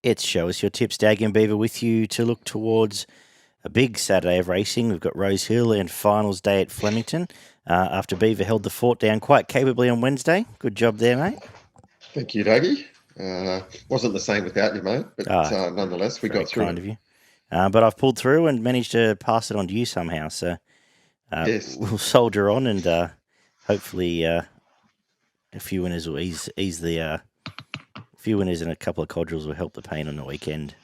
It's Show Us Your Tips. Daggy and Beaver with you to look towards a big Saturday of racing. We've got Rosehill and finals day at Flemington after Beaver held the fort down quite capably on Wednesday. Good job there, mate. Thank you, Daggy. Wasn't the same without you, mate, but nonetheless, we got through it. Very kind of you. But I've pulled through and managed to pass it on to you somehow. So yes. We'll soldier on and hopefully a few winners will ease the few winners and a couple of codrils will help the pain on the weekend.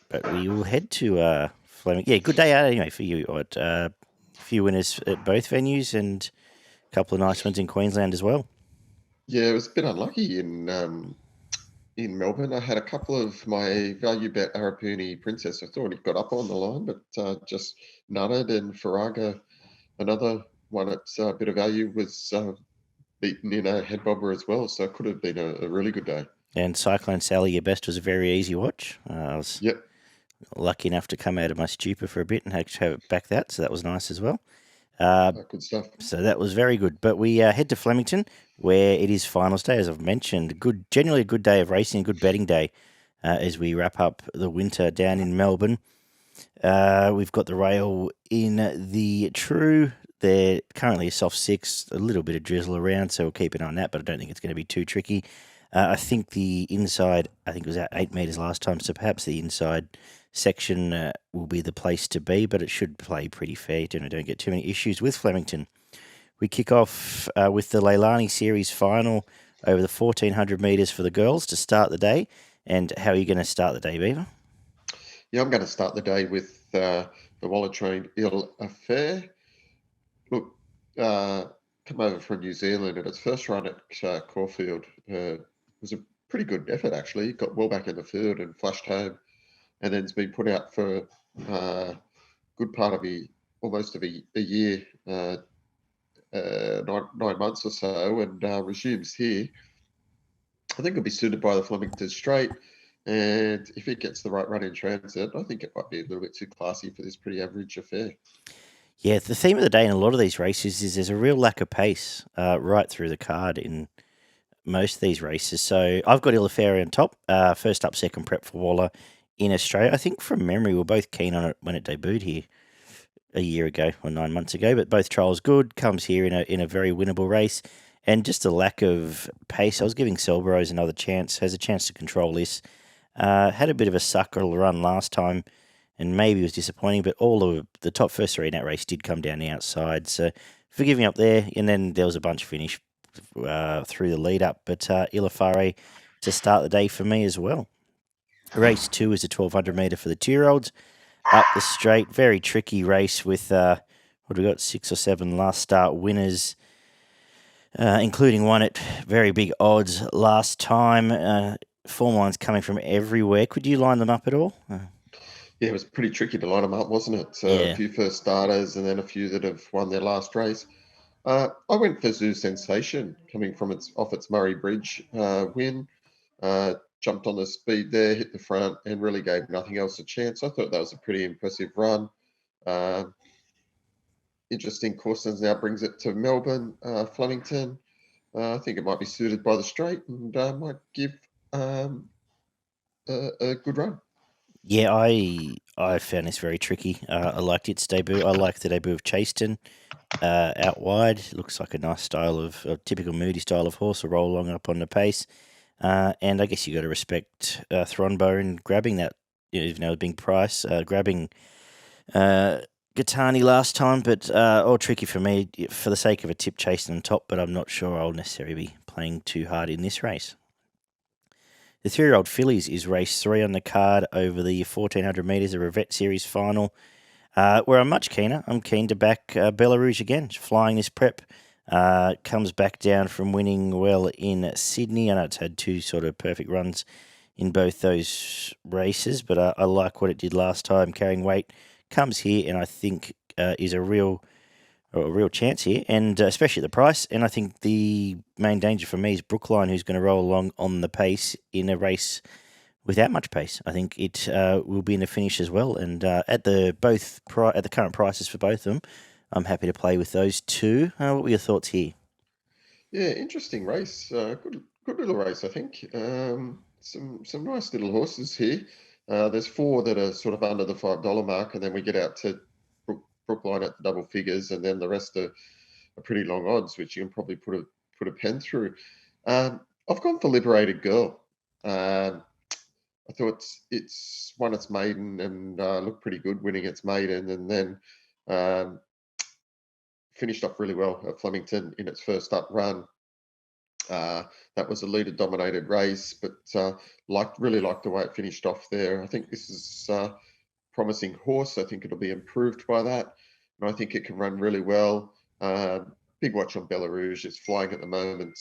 But we will head to Flemington. Yeah, good day out anyway for you. A few winners at both venues and a couple of nice ones in Queensland as well. Yeah, it was a bit unlucky in Melbourne. I had a couple of my value bet Arapuni Princess. I thought he got up on the line, but just nutted. And Faraga, another one at a bit of value, was beaten in a head bobber as well. So it could have been a really good day. And Cyclone Sally, your best, was a very easy watch. I was lucky enough to come out of my stupor for a bit and have it back that, so that was nice as well. Good stuff. So that was very good. But we head to Flemington, where it is finals day, as I've mentioned. Generally a good day of racing, a good betting day as we wrap up the winter down in Melbourne. We've got the rail in the True. They're currently a soft 6, a little bit of drizzle around, so we'll keep an eye on that, but I don't think it's going to be too tricky. I think the inside, it was at 8 metres last time, so perhaps the inside section will be the place to be, but it should play pretty fair. Don't get too many issues with Flemington. We kick off with the Leilani Series Final over the 1,400 metres for the girls to start the day. And how are you going to start the day, Beaver? Yeah, I'm going to start the day with the Wallet Train Il Affair. Look, come over from New Zealand, and its first run at Caulfield was a pretty good effort, actually. Got well back in the field and flushed home, and then it's been put out for a good part of almost a year, 9 months or so, and resumes here. I think it'll be suited by the Flemington Straight, and if it gets the right run in transit, I think it might be a little bit too classy for this pretty average affair. Yeah, the theme of the day in a lot of these races is there's a real lack of pace right through the card in most of these races. So I've got Illafari on top, first up, second prep for Waller in Australia. I think from memory we're both keen on it when it debuted here a year ago or 9 months ago, but both trials good, comes here in a very winnable race. And just a lack of pace. I was giving Selbrose another chance, has a chance to control this. Had a bit of a sucker run last time and maybe was disappointing, but all of the top first 3 in that race did come down the outside. So forgiving up there, and then there was a bunch finish through the lead up. But Illafari to start the day for me as well. Race 2 is a 1,200 metre for the 2-year-olds. Up the straight, very tricky race with, what have we got, 6 or 7 last start winners, including one at very big odds last time. Form lines coming from everywhere. Could you line them up at all? Yeah, it was pretty tricky to line them up, wasn't it? So a few first starters and then a few that have won their last race. I went for Zoo Sensation, coming from off its Murray Bridge win. Jumped on the speed there, hit the front, and really gave nothing else a chance. I thought that was a pretty impressive run. Interesting courses now brings it to Melbourne, Flemington. I think it might be suited by the straight and might give a good run. Yeah, I found this very tricky. I liked its debut. I liked the debut of Chaston out wide. Looks like a nice style a typical Moody style of horse, a roll along up on the pace. And I guess you got to respect Thronbo in grabbing that, even though it was being priced, grabbing Gattani last time, but all tricky for me for the sake of a tip chasing on top, but I'm not sure I'll necessarily be playing too hard in this race. The 3-year-old fillies is race 3 on the card over the 1,400 metres, a Rivette Series Final, where I'm much keener. I'm keen to back Bella Rouge again, flying this prep. Comes back down from winning well in Sydney. I know it's had 2 sort of perfect runs in both those races, but I like what it did last time, carrying weight. Comes here and I think is a real chance here, and especially at the price. And I think the main danger for me is Brookline, who's going to roll along on the pace in a race without much pace. I think it will be in the finish as well. And at the current prices for both of them, I'm happy to play with those 2. What were your thoughts here? Yeah, interesting race. Good little race, I think. some nice little horses here. There's 4 that are sort of under the $5 mark, and then we get out to Brookline at the double figures, and then the rest are pretty long odds, which you can probably put a pen through. I've gone for Liberated Girl. I thought it's won its maiden and looked pretty good winning its maiden, and then um, finished off really well at Flemington in its first up run. That was a leader-dominated race, but really liked the way it finished off there. I think this is a promising horse. I think it'll be improved by that, and I think it can run really well. Big watch on Bella Rouge. It's flying at the moment.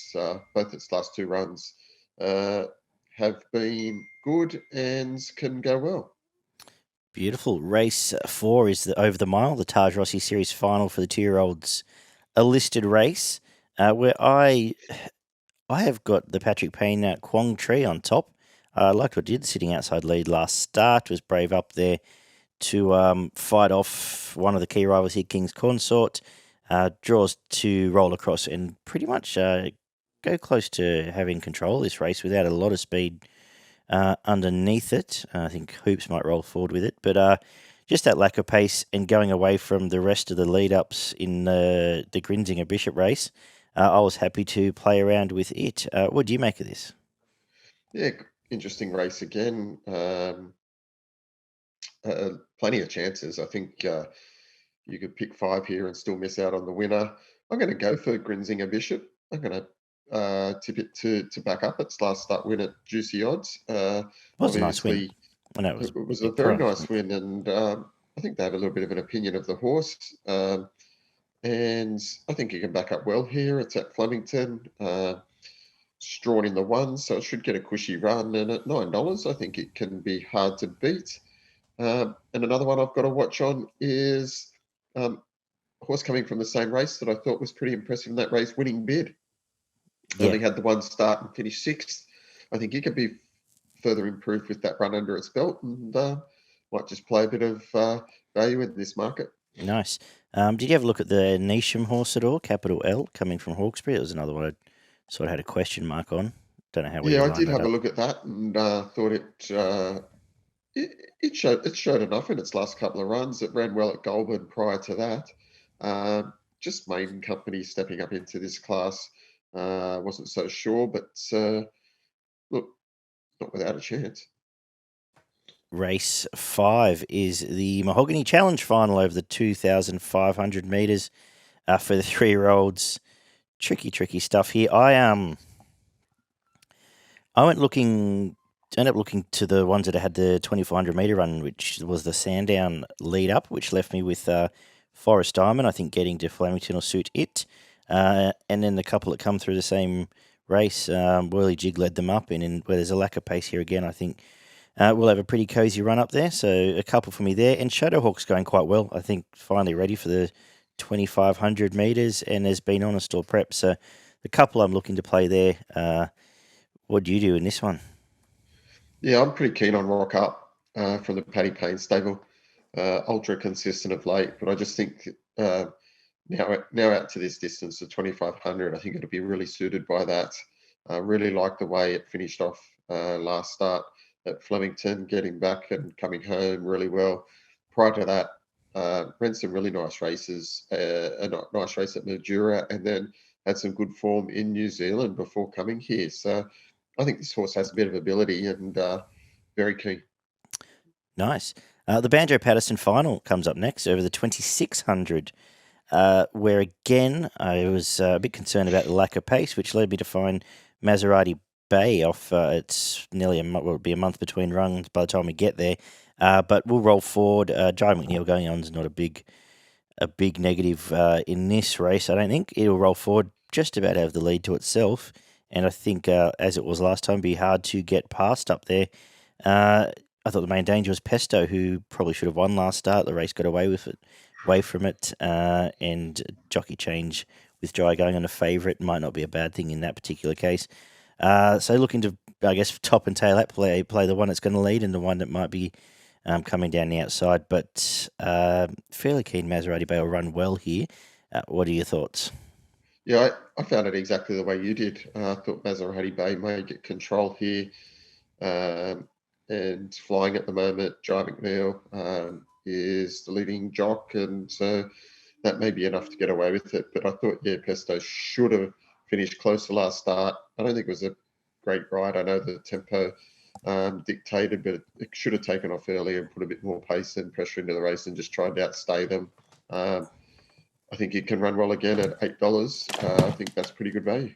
Both its last 2 runs have been good and can go well. Beautiful. Race 4 is the over the mile, the Taj Rossi Series Final for the 2-year-olds, a listed race where I have got the Patrick Payne Quong Tree on top. I liked what it did, sitting outside lead last start, was brave up there to fight off one of the key rivals here, King's Consort. Draws to roll across and pretty much go close to having control of this race without a lot of speed underneath it. I think Hoops might roll forward with it, but just that lack of pace and going away from the rest of the lead-ups in the Grinzinger Bishop race, I was happy to play around with it. What do you make of this? Yeah, interesting race again. Plenty of chances. I think you could pick 5 here and still miss out on the winner. I'm going to go for Grinzinger Bishop. I'm going to tip it to back up its last start win at juicy odds. Was a nice win. And that was it was a very nice win, and I think they have a little bit of an opinion of the horse. And I think you can back up well here. It's at Flemington. It's drawn in the 1, so it should get a cushy run. And at $9, I think it can be hard to beat. And another one I've got to watch on is a horse coming from the same race that I thought was pretty impressive in that race, Winning Bid. Yeah. Only had the 1 start and finished 6th. I think he could be further improved with that run under its belt, and might just play a bit of value in this market. Nice. Did you have a look at the Nisham horse at all? Capital L, coming from Hawkesbury. It was another one I sort of had a question mark on. Don't know how we I did have a look at that, and thought it showed enough in its last couple of runs. It ran well at Goulburn prior to that. Just maiden company stepping up into this class. Wasn't so sure, but look, not without a chance. Race 5 is the Mahogany Challenge Final over the 2,500 metres for the 3-year-olds. Tricky stuff here. I ended up looking to the ones that had the 2,400 metre run, which was the Sandown lead up, which left me with Forest Diamond. I think getting to Flemington will suit it. And then the couple that come through the same race, Whirly Jig led them up, and where there's a lack of pace here again, I think we'll have a pretty cosy run up there. So a couple for me there. And Shadowhawk's going quite well. I think finally ready for the 2,500 metres and has been on a store prep. So the couple I'm looking to play there. What do you do in this one? Yeah, I'm pretty keen on Rock Up from the Paddy Payne stable. Ultra consistent of late, but I just think now out to this distance of 2,500, I think it'll be really suited by that. I really like the way it finished off last start at Flemington, getting back and coming home really well. Prior to that, ran some really nice races, a nice race at Mildura, and then had some good form in New Zealand before coming here. So I think this horse has a bit of ability, and very keen. Nice. The Banjo Paterson Final comes up next over the 2,600, where again I was a bit concerned about the lack of pace, which led me to find Maserati Bay off. It's nearly it'll be a month between runs by the time we get there. But we'll roll forward. Giant McNeil going on is not a big negative in this race. I don't think it'll roll forward. Just about have the lead to itself, and I think as it was last time, be hard to get past up there. I thought the main danger was Pesto, who probably should have won last start. The race got away from it, and jockey change with Dry going on a favourite might not be a bad thing in that particular case. So looking to, I guess, top and tail up, play the one that's going to lead and the one that might be coming down the outside. But fairly keen Maserati Bay will run well here. What are your thoughts? Yeah, I found it exactly the way you did. I thought Maserati Bay may get control here. and flying at the moment. Jai McNeil is the leading jock, and so that may be enough to get away with it. But I thought, yeah, Pesto should have finished close to last start. I don't think it was a great ride. I know the tempo dictated, but it should have taken off early and put a bit more pace and pressure into the race and just tried to outstay them. I think it can run well again at $8. I think that's pretty good value.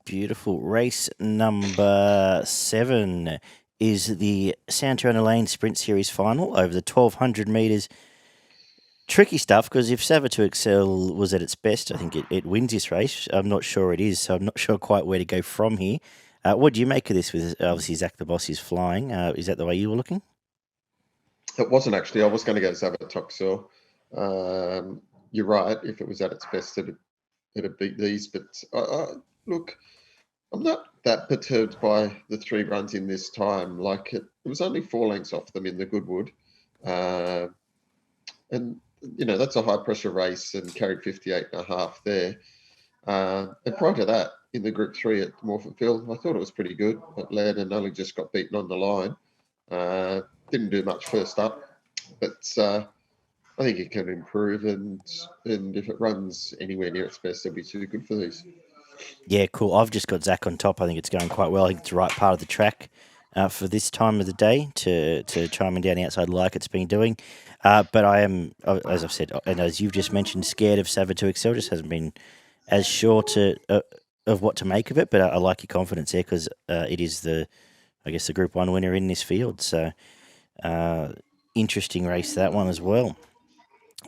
Beautiful. Race number 7 is the Santorana Lane Sprint Series Final over the 1,200 metres. Tricky stuff, because if Sava to Excel was at its best, I think it wins this race. I'm not sure it is, so I'm not sure quite where to go from here. What do you make of this with, obviously, Zach the Boss is flying? Is that the way you were looking? It wasn't actually. I was going to go Sava Toxel. You're right. If it was at its best, it'd beat these. But look, I'm not that perturbed by the 3 runs in this time. Like it was only 4 lengths off them in the Goodwood. And, that's a high pressure race and carried 58.5 there. And prior to that, in the Group 3 at Morphettville, I thought it was pretty good. It led and only just got beaten on the line. Didn't do much first up, but I think it can improve. And if it runs anywhere near its best, it'll be too good for these. Yeah, cool. I've just got Zach on top. I think it's going quite well. I think it's the right part of the track for this time of the day to chime in down the outside like it's been doing. But I am, as I've said, and as you've just mentioned, scared of Sava to Excel. Just hasn't been as sure of what to make of it. But I like your confidence there, because it is the Group 1 winner in this field. So interesting race, that one as well.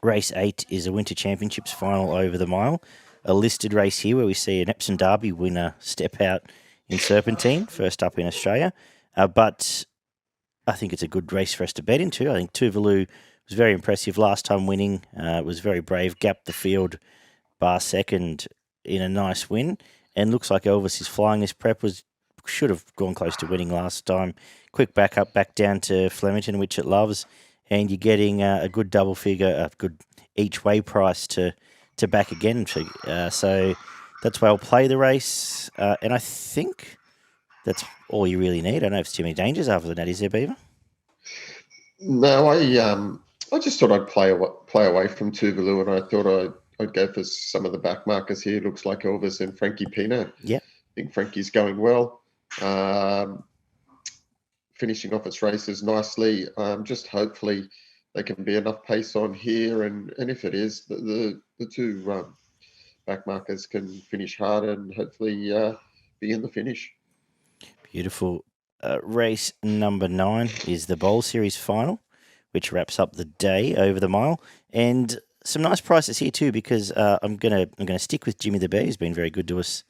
Race 8 is a Winter Championships final over the mile. A listed race here where we see an Epsom Derby winner step out in Serpentine, first up in Australia. But I think it's a good race for us to bet into. I think Tuvalu was very impressive last time winning. Was very brave, gapped the field bar second in a nice win. And looks like Elvis is flying this prep. Should have gone close to winning last time. Quick back up, back down to Flemington, which it loves. And you're getting a good double figure, a good each way price to back again. So that's why I'll play the race. And I think that's all you really need. I don't know if it's too many dangers other than that, is there, Beaver? No, I just thought I'd play away from Tuvalu, and I thought I'd go for some of the back markers here. Looks like Elvis and Frankie Pino. Yeah, I think Frankie's going well. Finishing off its races nicely. Just hopefully they can be enough pace on here, and if it is, the 2 back markers can finish hard and hopefully be in the finish. beautiful. Race number 9 is the Bowl Series Final, which wraps up the day over the mile, and some nice prices here too, because I'm gonna stick with Jimmy the Bear. He's been very good to us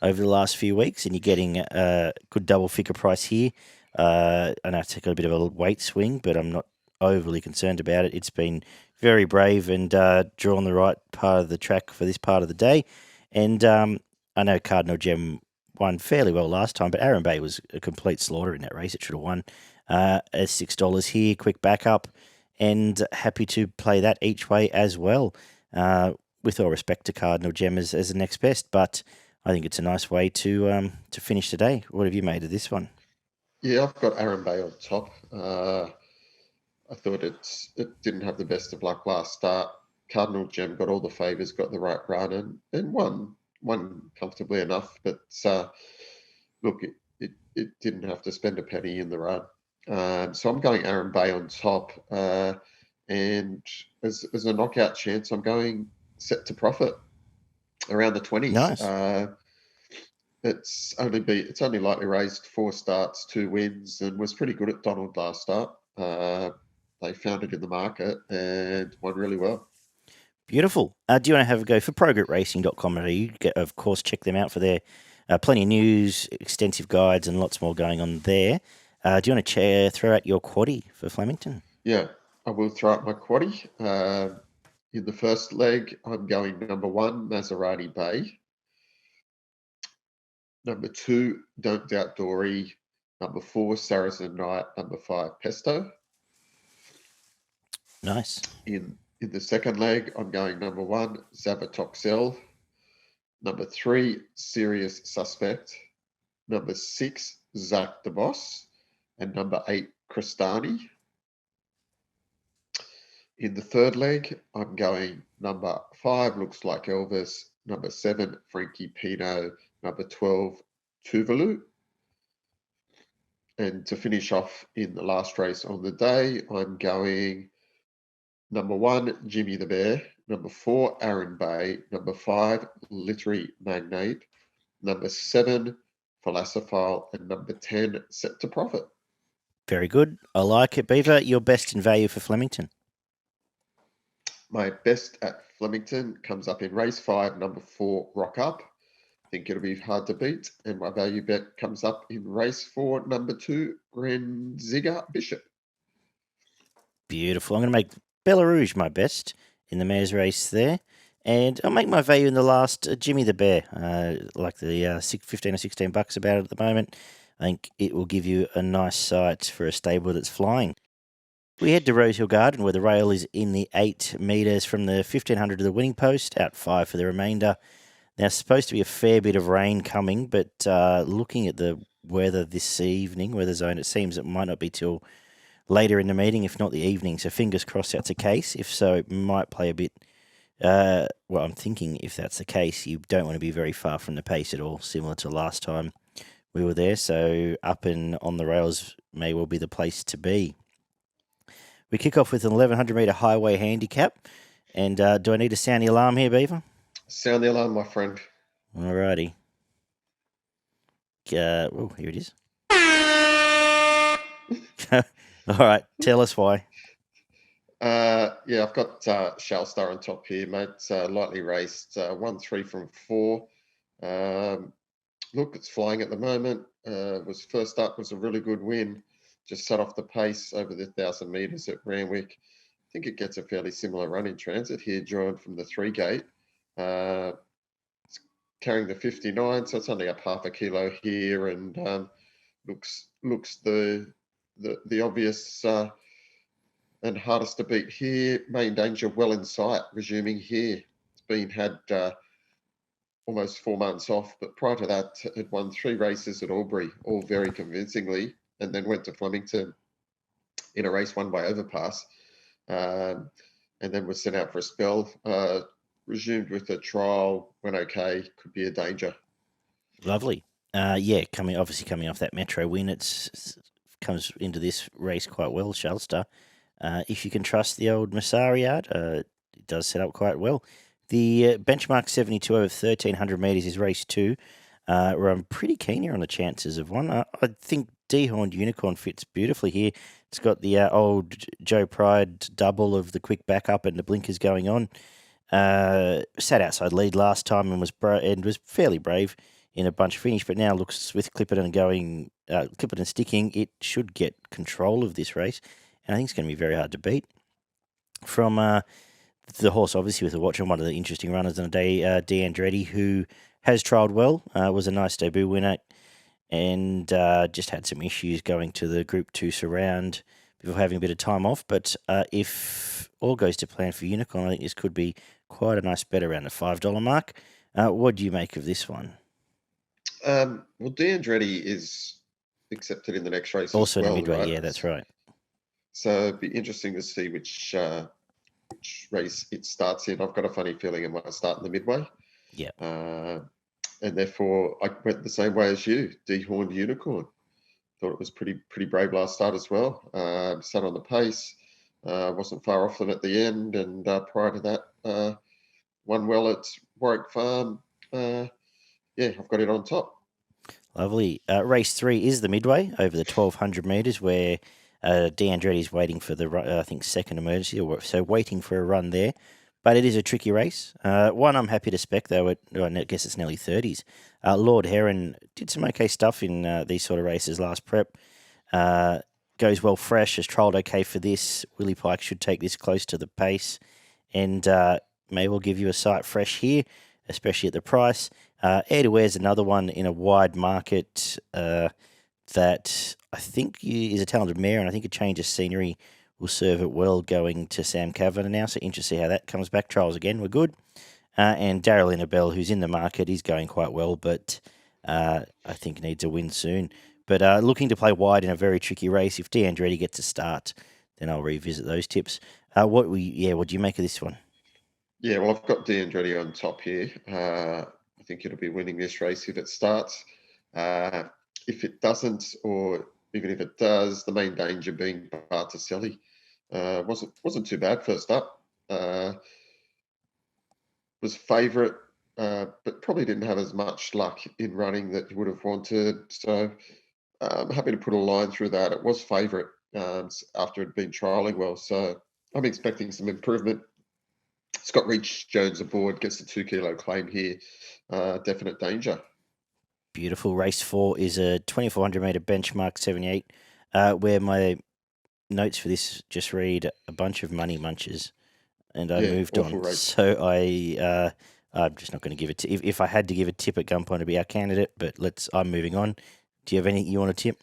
over the last few weeks, and you're getting a good double figure price here. I know it's got a bit of a weight swing, but I'm not overly concerned about it. It's been very brave and drawn the right part of the track for this part of the day. And I know Cardinal Gem won fairly well last time, but Aaron Bay was a complete slaughter in that race. It should have won. At $6 here, quick backup, and happy to play that each way as well. With all respect to Cardinal Gem as the next best, but I think it's a nice way to finish the day. What have you made of this one? Yeah, I've got Aaron Bay on top. I thought it didn't have the best of luck last start. Cardinal Gem got all the favours, got the right run, and won comfortably enough. But look, it didn't have to spend a penny in the run. So I'm going Aaron Bay on top, and as a knockout chance, I'm going Set to Profit around the 20s. Nice. It's only lightly raised, 4 starts, 2 wins, and was pretty good at Donald last start. They found it in the market and won really well. Beautiful. Do you want to have a go for progretracing.com? You of course, check them out for their plenty of news, extensive guides, and lots more going on there. Do you want to throw out your quaddie for Flemington? Yeah, I will throw out my quaddie. In the first leg, I'm going number 1, Maserati Bay. Number 2, Don't Doubt Dory. Number 4, Saracen Knight. Number 5, Pesto. Nice. In the second leg, I'm going number 1, Zavatoxel. Number 3, Serious Suspect. Number 6, Zach the Boss, and number 8, Cristani. In the third leg, I'm going number 5, Looks Like Elvis, number 7, Frankie Pino, number 12, Tuvalu. And to finish off in the last race on the day, I'm going number 1, Jimmy the Bear, number 4, Aaron Bay, number 5, Literary Magnate, number 7, Philosopher, and number 10, Set to Profit. Very good. I like it, Beaver. Your best in value for Flemington. My best at Flemington comes up in race 5, number 4, Rock Up. I think it'll be hard to beat. And my value bet comes up in race 4, number 2, Grinzinger Bishop. Beautiful. I'm going to make Bella Rouge my best in the mare's race there. And I'll make my value in the last, Jimmy the Bear. Like the 15 or 16 bucks about it at the moment. I think it will give you a nice sight for a stable that's flying. We head to Rosehill Garden, where the rail is in the 8 metres from the 1500 to the winning post, out 5 for the remainder. Now, it's supposed to be a fair bit of rain coming, but looking at the weather this evening, weather zone, it seems it might not be till later in the meeting, if not the evening. So fingers crossed that's the case. If so, it might play a bit. Well, I'm thinking if that's the case, you don't want to be very far from the pace at all, similar to last time we were there. So up and on the rails may well be the place to be. We kick off with an 1100 metre highway handicap. And do I need to sound the alarm here, Beaver? Sound the alarm, my friend. Alrighty. Oh, here it is. All right, tell us why. Yeah, I've got Shellstar on top here, mate. Lightly raced, 1-3 from 4. Look, it's flying at the moment. Was first up, was a really good win. Just set off the pace over the 1,000 metres at Randwick. I think it gets a fairly similar run in transit here, joined from the 3 gate. It's carrying the 59, so it's only up half a kilo here, and looks the obvious and hardest to beat here. Main danger well in sight, resuming here. It's been had almost 4 months off, but prior to that, it won 3 races at Albury, all very convincingly, and then went to Flemington in a race won by Overpass, and then was sent out for a spell. Resumed with a trial, went okay, could be a danger. Lovely. Yeah, coming off that Metro win, it's comes into this race quite well, Shellstar. If you can trust the old Massariad, it does set up quite well. The benchmark 72 over 1,300 metres is race 2, where I'm pretty keen here on the chances of one. I think Dehorned Unicorn fits beautifully here. It's got the old Joe Pride double of the quick backup and the blinkers going on. Sat outside lead last time and was fairly brave in a bunch finish, but now looks with Clipperton going, Clipperton sticking, it should get control of this race, and I think it's going to be very hard to beat. From the horse, obviously, with a watch on, one of the interesting runners on the day, D'Andretti, who has trialled well, was a nice debut winner, and just had some issues going to the Group 2 surround before having a bit of time off. But if all goes to plan for Unicorn, I think this could be quite a nice bet around the $5 mark. What do you make of this one? Well, D'Andretti is accepted in the next race also as well, in the midway, right? Yeah, that's right. So it'd be interesting to see which race it starts in. I've got a funny feeling it might start in the midway. Yeah. And therefore, I went the same way as you, Dehorned Unicorn. Thought it was pretty brave last start as well. Sat on the pace, wasn't far off them at the end, and prior to that, won well at Warwick Farm. Yeah, I've got it on top. Lovely. Race 3 is the midway over the 1,200 metres, where D'Andretti is waiting for the, I think, second emergency, so waiting for a run there. But it is a tricky race. One I'm happy to spec, though, I guess it's nearly 30s. Lord Heron did some okay stuff in these sort of races last prep. Goes well fresh, has trialled okay for this. Willie Pike should take this close to the pace, and may well give you a sight fresh here, especially at the price. Air to Air is another one in a wide market that I think is a talented mare, and I think a change of scenery will serve it well going to Sam Kavanagh now. So interested to see how that comes back. Trials again were good. And Daryl Innabell, who's in the market, is going quite well, but I think needs a win soon. But looking to play wide in a very tricky race. If D'Andretti gets a start, then I'll revisit those tips. What do you make of this one? Yeah, well, I've got D'Andretti on top here. I think it'll be winning this race if it starts. If it doesn't, or even if it does, the main danger being Barticelli. Wasn't too bad first up. Was favourite, but probably didn't have as much luck in running that you would have wanted. So I'm happy to put a line through that. It was favourite after it had been trialling well. So I'm expecting some improvement. It's got Reach Jones aboard, gets the 2 kilo claim here. Definite danger. Beautiful. Race 4 is a 2,400 metre benchmark 78, where my notes for this just read a bunch of money munches, and I moved on. Race. So I'm just not going to give it. If I had to give a tip at gunpoint, it'd be our candidate. But I'm moving on. Do you have anything you want to tip?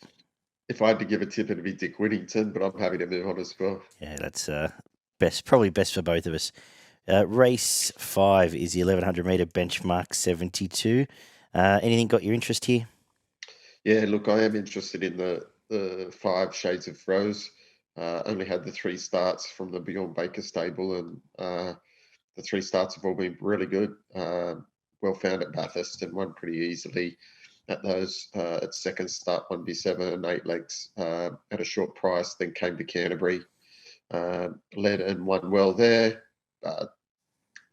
If I had to give a tip, it'd be Dick Whittington, but I'm happy to move on as well. Yeah, that's probably best for both of us. Race 5 is the 1,100 metre benchmark 72. Anything got your interest here? Yeah, look, I am interested in the 5 Shades of Rose. Only had the 3 starts from the Bjorn Baker stable, and the 3 starts have all been really good. Well found at Bathurst and won pretty easily at those. At second start, 1B7 and 8 legs at a short price, then came to Canterbury, led and won well there.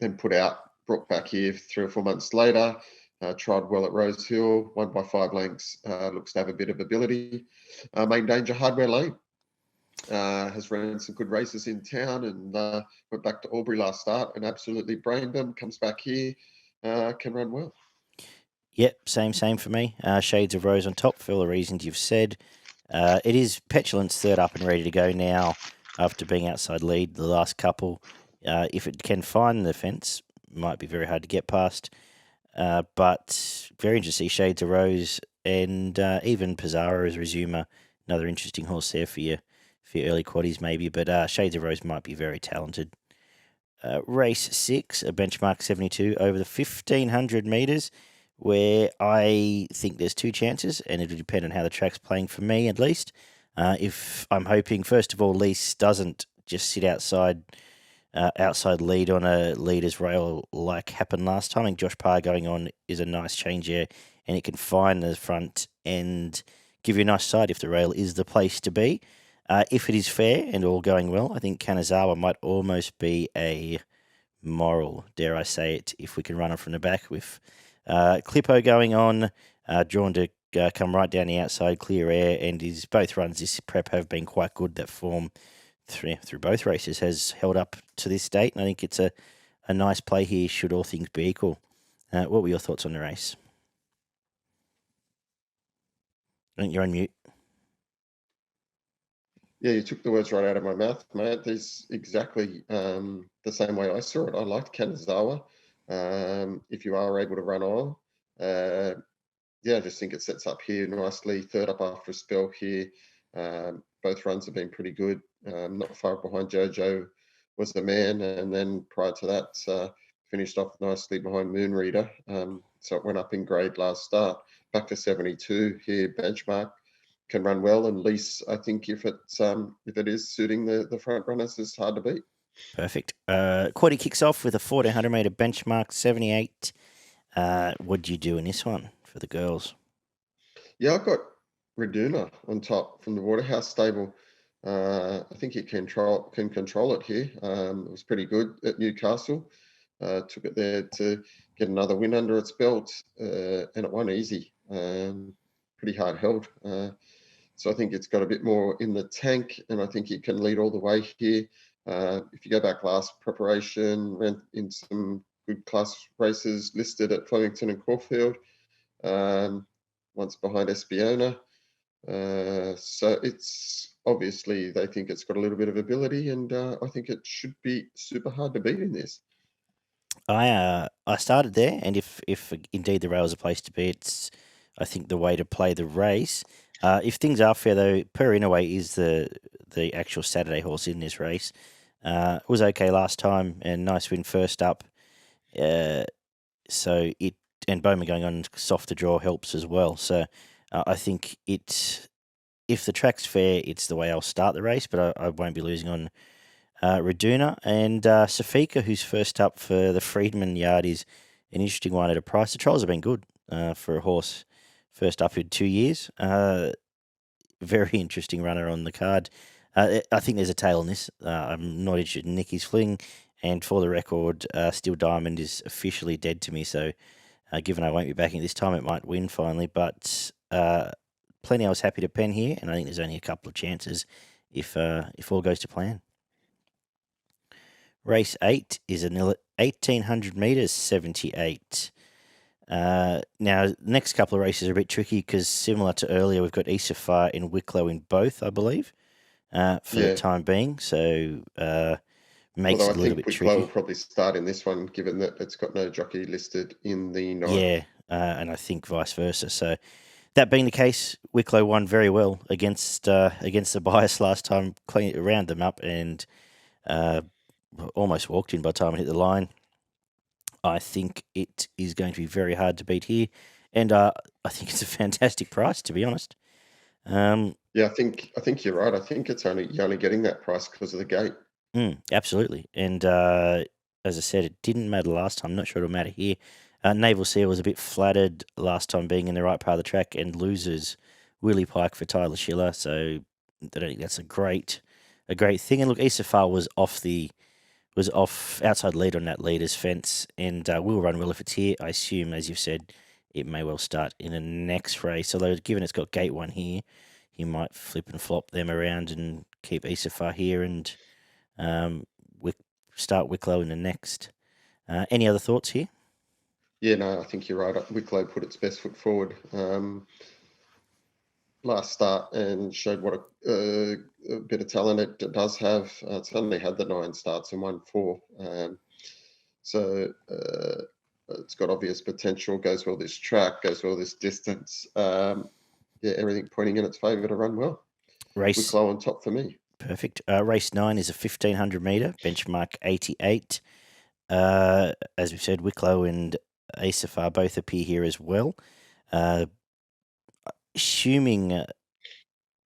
Then brought back here 3 or 4 months later. Tried well at Rosehill, won by 5 lengths. Looks to have a bit of ability. Main danger, Hardware Lane. Has run some good races in town and went back to Albury last start and absolutely brained them. Comes back here, can run well. Yep, same for me. Shades of Rose on top for all the reasons you've said. It is Petulance third up and ready to go now after being outside lead the last couple. If it can find the fence, might be very hard to get past. But very interesting to see Shades of Rose and even Pizarro as resumer. Another interesting horse there for your early quaddies maybe. But Shades of Rose might be very talented. Race 6, a benchmark 72 over the 1,500 metres, where I think there's 2 chances, and it'll depend on how the track's playing for me at least. If I'm hoping, first of all, Lease doesn't just sit outside lead on a leader's rail like happened last time. I think Josh Parr going on is a nice change there, and it can find the front and give you a nice side if the rail is the place to be. If it is fair and all going well, I think Kanazawa might almost be a moral, dare I say it, if we can run it from the back with Clippo going on, drawn to come right down the outside, clear air, and both runs this prep have been quite good. That form through both races has held up to this date, and I think it's a nice play here should all things be equal. What were your thoughts on the race? I think you're on mute. Yeah, you took the words right out of my mouth, mate. There's exactly the same way I saw it. I liked Kanazawa. If you are able to run on, I just think it sets up here nicely. Third up after a spell here. Both runs have been pretty good. Not far behind Jojo was the man, and then prior to that, finished off nicely behind Moonreader. So it went up in grade last start. Back to 72 here, benchmark. Can run well, and Lease, I think if it is suiting the front runners, it's hard to beat. Perfect. Quaddy kicks off with a 1,400 metre benchmark 78. What do you do in this one for the girls? Yeah, I've got Reduna on top from the Waterhouse stable. I think he can control it here. It was pretty good at Newcastle. Took it there to get another win under its belt, and it won easy. Pretty hard held. So I think it's got a bit more in the tank, and I think it can lead all the way here. If you go back last preparation, ran in some good class races, listed at Flemington and Caulfield, once behind Espiona. So it's obviously they think it's got a little bit of ability, and I think it should be super hard to beat in this. I started there, and if indeed the rail is a place to be, it's I think the way to play the race. If things are fair though, Per Inaway is the actual Saturday horse in this race. It was okay last time, and nice win first up. So Bowman going on softer draw helps as well. So I think if the track's fair, it's the way I'll start the race, but I won't be losing on Raduna. And Safika, who's first up for the Friedman yard, is an interesting one at a price. The trials have been good for a horse first up in 2 years. Very interesting runner on the card. I think there's a tail in this. I'm not interested in Nicky's Fling. And for the record, Steel Diamond is officially dead to me. So given I won't be backing this time, it might win finally. But plenty I was happy to pen here. And I think there's only a couple of chances if all goes to plan. Race 8 is an 1,800 metres, 78. Now, next couple of races are a bit tricky because similar to earlier, we've got Isafar and Wicklow in both, I believe, for the time being. So makes Although it a little bit Wicklow will tricky. probably start in this one, given that it's got no jockey listed in the night. Yeah, and I think vice versa. So that being the case, Wicklow won very well against the bias last time, round them up and almost walked in by the time I hit the line. I think it is going to be very hard to beat here, and I think it's a fantastic price, to be honest. Yeah, I think you're right. I think you're only getting that price because of the gate. Absolutely, and as I said, it didn't matter last time. I'm not sure it'll matter here. Naval Seal was a bit flattered last time being in the right part of the track, and loses Willie Pike for Tyler Schiller. So I don't think that's a great thing. And look, Isafar was off outside lead on that leader's fence, and will run well if it's here. I assume, as you've said, it may well start in the next race. Although, given it's got gate 1 here, he might flip and flop them around and keep Isafar here and start Wicklow in the next. Any other thoughts here? Yeah, no, I think you're right. Wicklow put its best foot forward last start and showed what a bit of talent it does have. It's only had the 9 starts and won 4. So it's got obvious potential, goes well this track, goes well this distance. Everything pointing in its favour to run well. Wicklow on top for me. Perfect. Race 9 is a 1,500 metre, benchmark 88. As we've said, Wicklow and Isafar both appear here as well. Assuming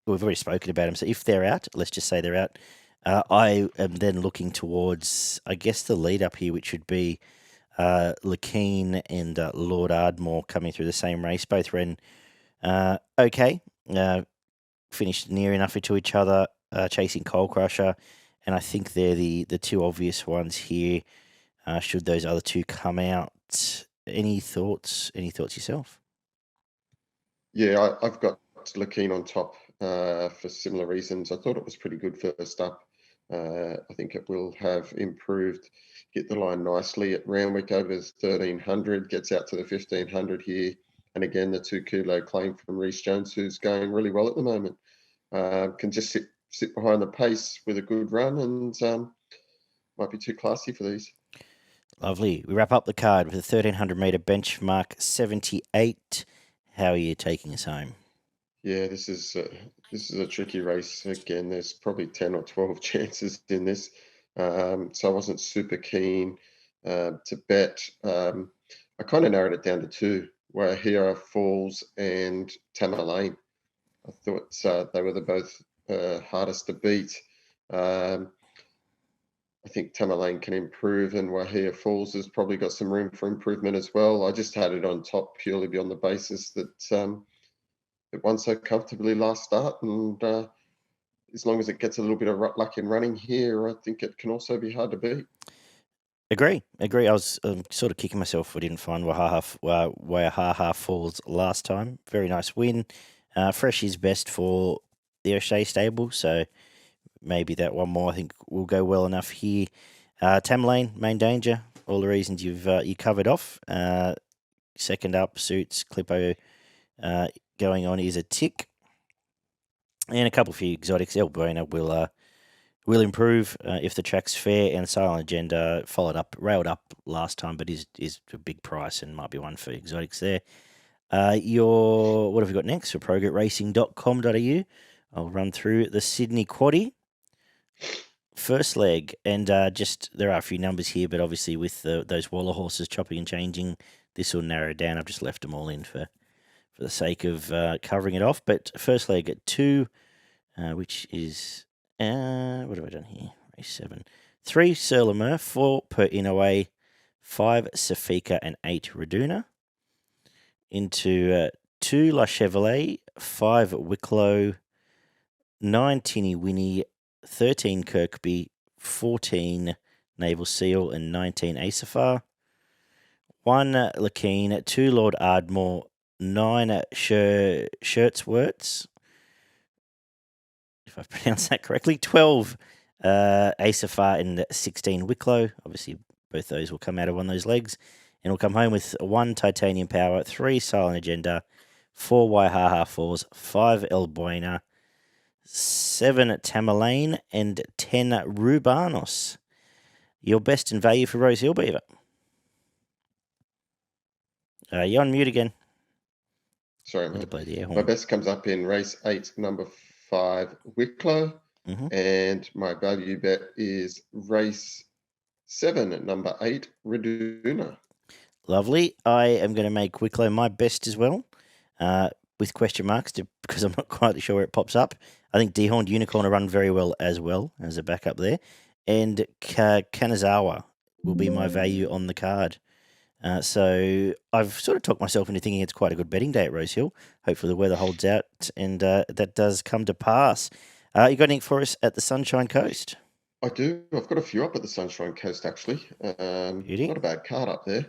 we've already spoken about them, so if they're out, let's just say they're out, I am then looking towards, I guess, the lead up here, which would be Lakeen and Lord Ardmore coming through the same race. Both ran okay, finished near enough to each other, chasing Coal Crusher, and I think they're the two obvious ones here. Should those other two come out, any thoughts? Any thoughts yourself? Yeah, I've got Lakeen on top for similar reasons. I thought it was pretty good first up. I think it will have improved, hit the line nicely at Randwick over 1,300, gets out to the 1,500 here. And again, the 2 kilo claim from Rhys Jones, who's going really well at the moment. Can just sit behind the pace with a good run and might be too classy for these. Lovely. We wrap up the card with a 1,300 metre benchmark 78. How are you taking us home? Yeah, this is a tricky race. Again, there's probably 10 or 12 chances in this. So I wasn't super keen to bet. I kind of narrowed it down to 2, where Hero Falls and Tamerlane. I thought they were the both hardest to beat. I think Tamerlane can improve, and Wahia Falls has probably got some room for improvement as well. I just had it on top purely beyond the basis that it won so comfortably last start, and as long as it gets a little bit of luck in running here, I think it can also be hard to beat. Agree. I was sort of kicking myself I didn't find Wahaha Falls last time. Very nice win. Fresh is best for the O'Shea stable, so maybe that one more I think will go well enough here. Tamerlane, main danger. All the reasons you covered off. Second up, Suits, Clippo going on is a tick. And a couple of few exotics. El Bueno will improve if the track's fair, and Silent Agenda railed up last time, but is a big price and might be one for exotics there. What have we got next for progretracing.com.au? I'll run through the Sydney Quaddie. First leg, and just there are a few numbers here, but obviously with those Waller horses chopping and changing, this will narrow down. I've just left them all in for for the sake of covering it off. But first leg at 2, which is, what have I done here? Race 7. 3 Sur La Mer, 4 Per Inouye, 5 Safika, and 8 Raduna. Into 2 La Chevrolet, 5 Wicklow, 9 Tinny Winnie, 13 Kirkby, 14 Naval Seal, and 19 Asafar. 1 Lakeen, 2 Lord Ardmore, 9 Shirtsworts, if I've pronounced that correctly, 12 Asafar, and 16 Wicklow. Obviously, both those will come out of one of those legs. And we'll come home with 1 Titanium Power, 3 Silent Agenda, 4 Waihaha Falls, 5 El Buena, 7 Tamerlane, and 10 Rubanos. Your best in value for Rosehill, Beaver. You're on mute again. Sorry, mate. My best comes up in race 8, number 5, Wicklow. And my value bet is race 7 at number 8, Raduna. Lovely. I am going to make Wicklow my best as well, with question marks because I'm not quite sure where it pops up. I think Dehorned Unicorn will run very well as a backup there. And Kanazawa will be my value on the card. So I've sort of talked myself into thinking it's quite a good betting day at Rosehill. Hopefully the weather holds out, and that does come to pass. You got anything for us at the Sunshine Coast? I do. I've got a few up at the Sunshine Coast, actually. Not a bad card up there.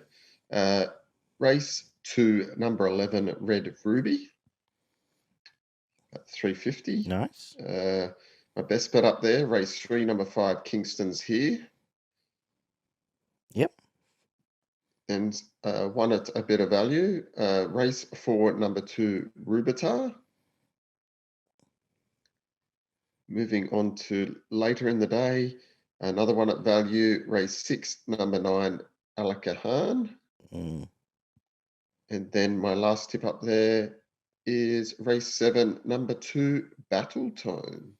Race 2, number 11, Red Ruby, at 350. Nice. My best bet up there, race 3, number 5, Kingston's Here. Yep. And one at a better value, race 4, number 2, Rubitar. Moving on to later in the day, another one at value, race 6, number 9, Alakahan. And then my last tip up there is race 7, number 2, Battle Tone.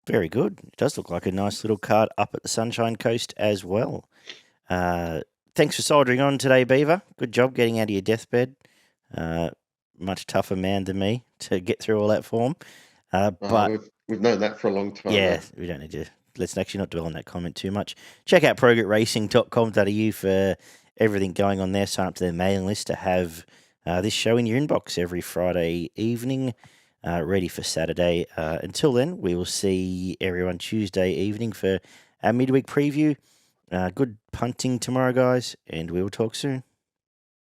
Very good. It does look like a nice little card up at the Sunshine Coast as well. Thanks for soldering on today, Beaver. Good job getting out of your deathbed. Much tougher man than me to get through all that form. But we've known that for a long time. Yeah, we don't need to. Let's actually not dwell on that comment too much. Check out progretracing.com.au for everything going on there. Sign up to their mailing list to have this show in your inbox every Friday evening, ready for Saturday. Until then, we will see everyone Tuesday evening for our midweek preview. Good punting tomorrow, guys, and we will talk soon.